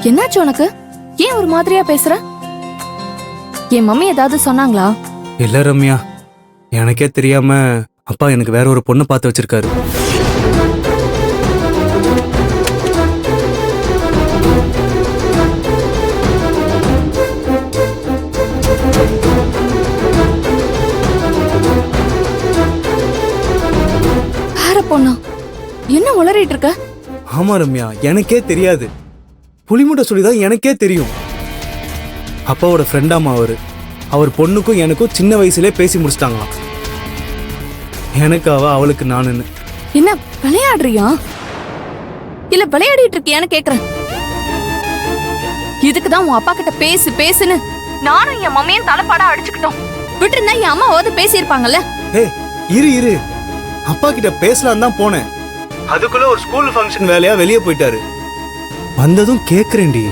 என்னாச்சு உனக்கு? ஏன் ஒரு மாதிரியா பேசுற? என் மம்மி ஏதாவது சொன்னாங்களா? இல்ல ரம்யா, எனக்கே தெரியாம அப்பா எனக்கு வேற ஒரு பொண்ணை பார்த்து வச்சிருக்காரு. வேற பொண்ணா? என்ன உளறிட்டு இருக்க? ஆமா ரம்யா, எனக்கே தெரியாது. புலிமுட்டை சொல்லிதான் எனக்கே தெரியும். அப்பாவோட ஃப்ரெண்டாமா அவர் பொண்ணுக்கும் எனக்கும் சின்ன வயசுல பேசி முடிச்சிட்டாங்களாம். எனக்கு அவளுக்கு நானுன்னு. என்ன விளையாடுறியா இல்ல விளையாடிட்டு இருக்கியான்னு கேக்குறேன். இதுக்குதான் உன் அப்பா கிட்ட பேசு பேசுன்னு நானும் என் மம்மியும் தலைப்பாடா அடிச்சுக்கிட்டோம். விட்டு இருந்தா என் அம்மாவது பேசியிருப்பாங்கல்ல. இரு அப்பா கிட்ட பேசலாம் தான் போனேன். அதுக்குள்ள ஒரு ஸ்கூல் ஃபங்க்ஷன் வேலையா வெளியே போயிட்டாரு. வந்ததும் கேக்குறேன்டி,